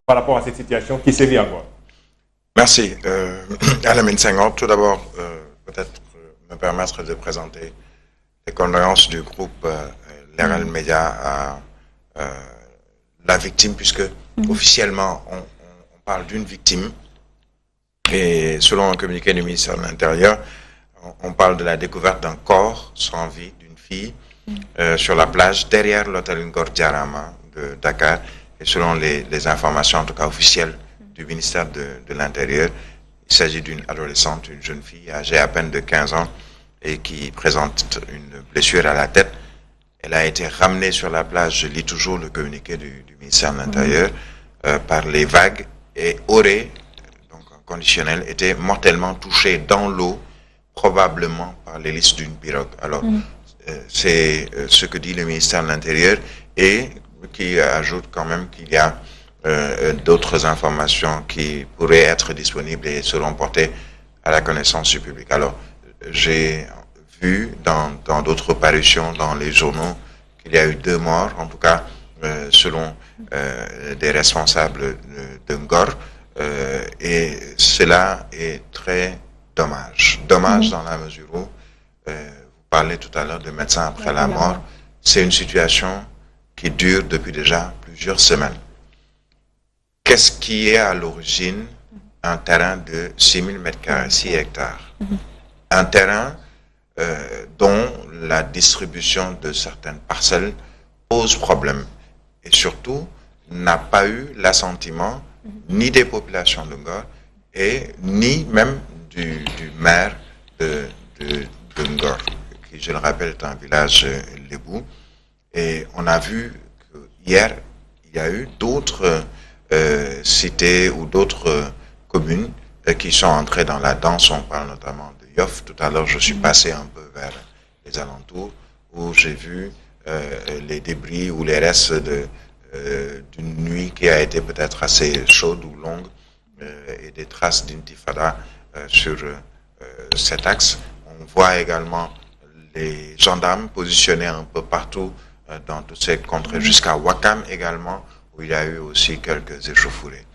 par rapport à cette situation qui sévit encore? Merci. Alamine Senghor, tout d'abord, peut-être me permettre de présenter les condoléances du groupe Leral Média à la victime, puisque officiellement, on parle d'une victime. Et selon un communiqué du ministère de l'Intérieur, on parle de la découverte d'un corps sans vie d'une fille sur la plage derrière l'hôtel Ngor Diarama de Dakar. Et selon les informations, en tout cas officielles, du ministère de l'Intérieur, il s'agit d'une adolescente, une jeune fille âgée à peine de 15 ans et qui présente une blessure à la tête. Elle a été ramenée sur la plage, je lis toujours le communiqué du ministère de l'Intérieur, par les vagues et aurait, donc en conditionnel, été mortellement touchée dans l'eau, probablement par l'hélice d'une pirogue. Alors, c'est ce que dit le ministère de l'Intérieur et qui ajoute quand même qu'il y a d'autres informations qui pourraient être disponibles et seront portées à la connaissance du public. Alors, j'ai vu dans d'autres parutions dans les journaux qu'il y a eu 2 morts, en tout cas selon des responsables de Ngor, et cela est très dommage. Dommage dans la mesure où, vous parlez tout à l'heure de médecins après la mort, c'est une situation qui dure depuis déjà plusieurs semaines. Qu'est-ce qui est à l'origine? Un terrain de 6000 m², 6 hectares. Un terrain dont la distribution de certaines parcelles pose problème. Et surtout, n'a pas eu l'assentiment ni des populations de Ngor et ni même du maire de Ngor, qui, je le rappelle, est un village lébou. Et on a vu qu'hier, il y a eu d'autres cités ou d'autres communes qui sont entrées dans la danse. On parle notamment de Yoff. Tout à l'heure, je suis passé un peu vers les alentours où j'ai vu les débris ou les restes d'une nuit qui a été peut-être assez chaude ou longue et des traces d'intifada sur cet axe. On voit également les gendarmes positionnés un peu partout dans toutes ces contrées, jusqu'à Wakam également, où il y a eu aussi quelques échauffourées.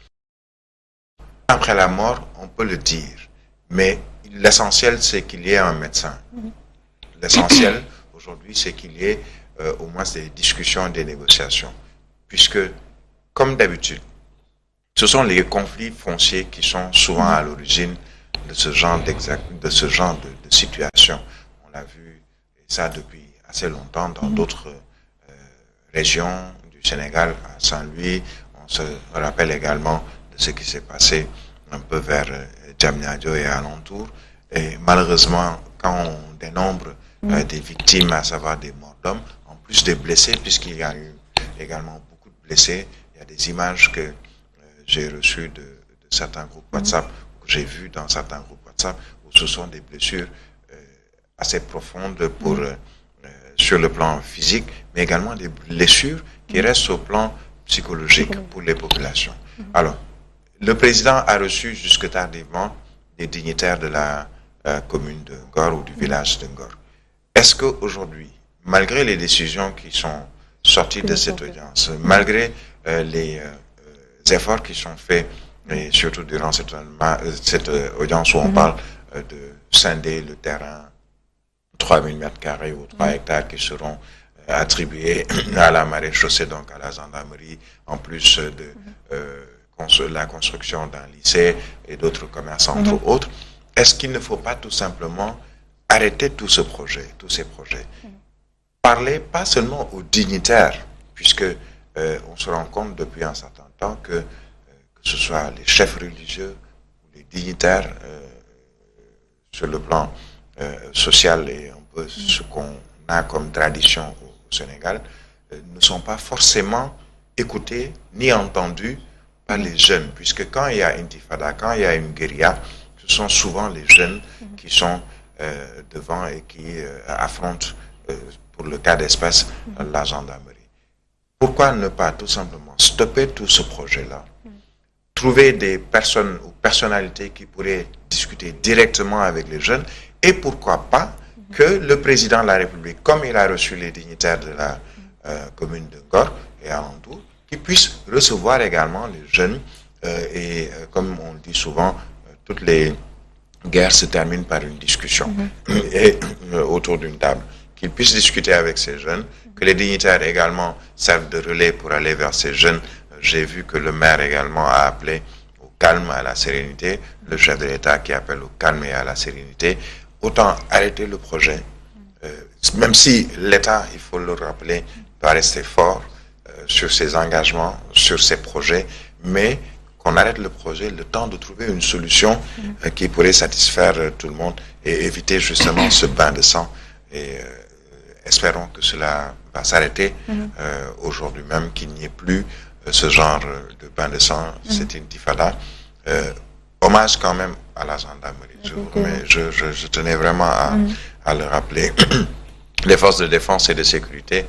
Après la mort, on peut le dire, mais l'essentiel, c'est qu'il y ait un médecin. L'essentiel, aujourd'hui, c'est qu'il y ait au moins des discussions et des négociations, puisque, comme d'habitude, ce sont les conflits fonciers qui sont souvent à l'origine de ce genre de situation. On l'a vu, et ça depuis assez longtemps, dans d'autres régions du Sénégal, à Saint-Louis. On se rappelle également de ce qui s'est passé un peu vers Diamniadio et alentour. Et malheureusement, quand on dénombre des victimes, à savoir des morts d'hommes, en plus des blessés, puisqu'il y a eu également beaucoup de blessés, il y a des images que j'ai reçues de certains groupes WhatsApp, que j'ai vues dans certains groupes WhatsApp, où ce sont des blessures assez profondes sur le plan physique, mais également des blessures qui restent au plan psychologique pour les populations. Alors, le président a reçu jusque tardivement des dignitaires de la commune de Ngor ou du village de Ngor. Est-ce qu'aujourd'hui, malgré les décisions qui sont sorties de cette audience, malgré les efforts qui sont faits, et surtout durant cette audience où on parle de scinder le terrain 3000 m² ou 3 hectares qui seront attribués à la maréchaussée, donc à la gendarmerie, en plus de la construction d'un lycée et d'autres commerces, entre autres, est-ce qu'il ne faut pas tout simplement arrêter tous ces projets? Parler pas seulement aux dignitaires, puisque on se rend compte depuis un certain temps que ce soit les chefs religieux ou les dignitaires sur le plan social et un peu ce qu'on a comme tradition au Sénégal, ne sont pas forcément écoutés ni entendus par les jeunes, puisque quand il y a une intifada, quand il y a une guérilla, ce sont souvent les jeunes qui sont devant et qui affrontent, pour le cas d'espèce, la gendarmerie. Pourquoi ne pas tout simplement stopper tout ce projet-là, trouver des personnes ou personnalités qui pourraient discuter directement avec les jeunes, et pourquoi pas que le président de la République, comme il a reçu les dignitaires de la commune de Ngor et alentour, qui puisse recevoir également les jeunes. Comme on le dit souvent, toutes les guerres se terminent par une discussion et autour d'une table. Qu'ils puissent discuter avec ces jeunes, que les dignitaires également servent de relais pour aller vers ces jeunes. J'ai vu que le maire également a appelé au calme, à la sérénité, le chef de l'État qui appelle au calme et à la sérénité. Autant arrêter le projet, même si l'État, il faut le rappeler, doit rester fort sur ses engagements, sur ses projets, mais qu'on arrête le projet, le temps de trouver une solution qui pourrait satisfaire tout le monde et éviter justement ce bain de sang. Et espérons que cela va s'arrêter aujourd'hui même, qu'il n'y ait plus ce genre de bain de sang, cette intifada. Hommage quand même à la gendarmerie. Je tenais vraiment à le rappeler. Les forces de défense et de sécurité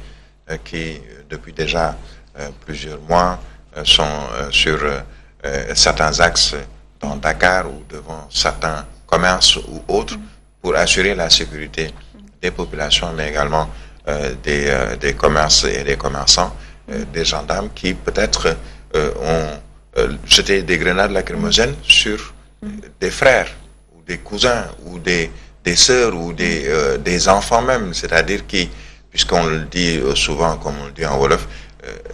qui, depuis déjà plusieurs mois, sont sur certains axes dans Dakar ou devant certains commerces ou autres pour assurer la sécurité des populations, mais également des commerces et des commerçants, des gendarmes qui peut-être ont jeté des grenades lacrymogènes sur des frères ou des cousins ou des sœurs ou des enfants même, c'est-à-dire qui, puisqu'on le dit souvent, comme on le dit en Wolof,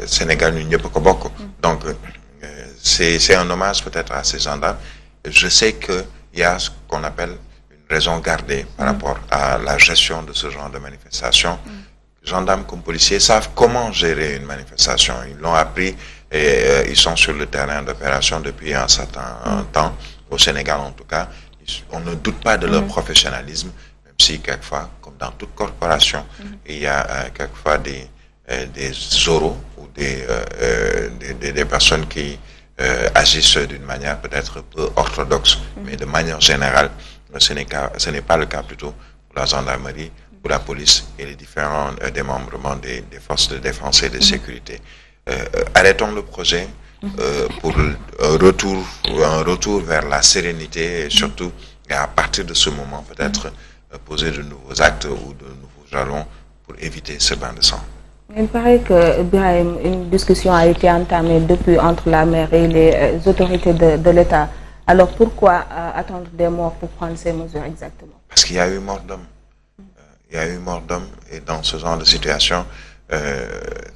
Sénégal n'y peut pas beaucoup. Donc, c'est un hommage peut-être à ces gendarmes. Je sais qu'il y a ce qu'on appelle une raison gardée par rapport à la gestion de ce genre de manifestation. Gendarmes comme policiers savent comment gérer une manifestation. Ils l'ont appris et ils sont sur le terrain d'opération depuis un certain temps, au Sénégal en tout cas. On ne doute pas de leur professionnalisme, même si quelquefois, comme dans toute corporation, il y a quelquefois des oraux ou des personnes qui agissent d'une manière peut-être peu orthodoxe, mais de manière générale, ce n'est pas le cas plutôt pour la gendarmerie, pour la police et les différents démembrements des forces de défense et de sécurité. Arrêtons le projet pour un retour vers la sérénité et surtout, et à partir de ce moment, peut-être poser de nouveaux actes ou de nouveaux jalons pour éviter ce bain de sang. Il paraît que Birahim, une discussion a été entamée depuis entre la maire et les autorités de l'État. Alors pourquoi attendre des morts pour prendre ces mesures exactement? Parce qu'il y a eu mort d'homme. Il y a eu mort d'homme et dans ce genre de situation,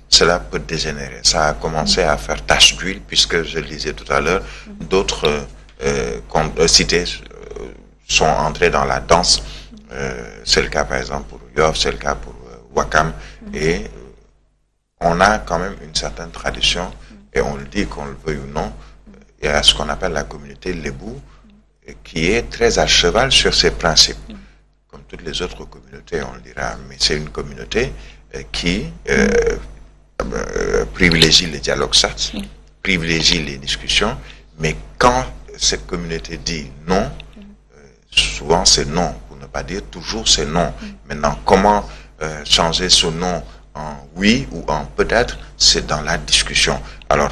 cela peut dégénérer. Ça a commencé à faire tache d'huile puisque, je le disais tout à l'heure, d'autres cités sont entrées dans la danse. C'est le cas par exemple pour Yoff, c'est le cas pour Ouakam. Et on a quand même une certaine tradition, et on le dit qu'on le veuille ou non, il y a ce qu'on appelle la communauté Lébou, qui est très à cheval sur ses principes. Comme toutes les autres communautés, on le dira, mais c'est une communauté qui privilégie le dialogue, certes, privilégie les discussions, mais quand cette communauté dit non, souvent c'est non, pour ne pas dire toujours c'est non. Maintenant, comment changer ce non en oui ou en peut-être, c'est dans la discussion. Alors,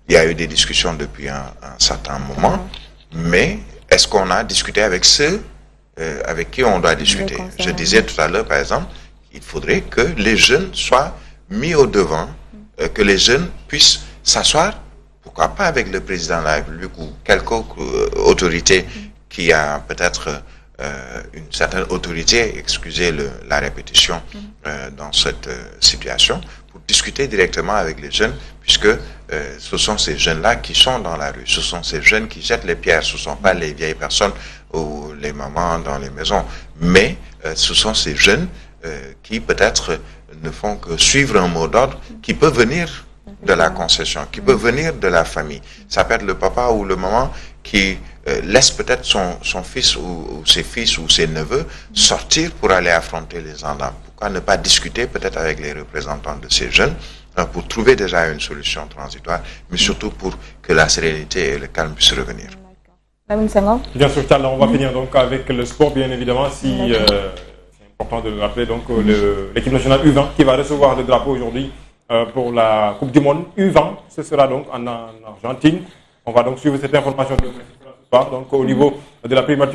il y a eu des discussions depuis un certain moment, mais est-ce qu'on a discuté avec ceux avec qui on doit discuter? Je disais tout à l'heure, par exemple, il faudrait que les jeunes soient mis au devant, que les jeunes puissent s'asseoir, pourquoi pas avec le président de la République ou quelque autorité qui a peut-être une certaine autorité, excusez la répétition, dans cette situation, pour discuter directement avec les jeunes, puisque ce sont ces jeunes-là qui sont dans la rue, ce sont ces jeunes qui jettent les pierres, ce ne sont pas les vieilles personnes ou les mamans dans les maisons, mais ce sont ces jeunes qui peut-être ne font que suivre un mot d'ordre qui peut venir de la concession, qui peut venir de la famille. Ça peut être le papa ou le maman qui laisse peut-être son fils ou ses fils ou ses neveux sortir pour aller affronter les gendarmes. Pourquoi ne pas discuter peut-être avec les représentants de ces jeunes pour trouver déjà une solution transitoire, mais surtout pour que la sérénité et le calme puissent revenir. Bien sûr, Tchalla, on va finir donc avec le sport, bien évidemment, si c'est important de le rappeler, donc l'équipe nationale U20 qui va recevoir le drapeau aujourd'hui pour la Coupe du Monde U20, ce sera donc en Argentine. On va donc suivre cette information de ce soir, donc au niveau de la primature.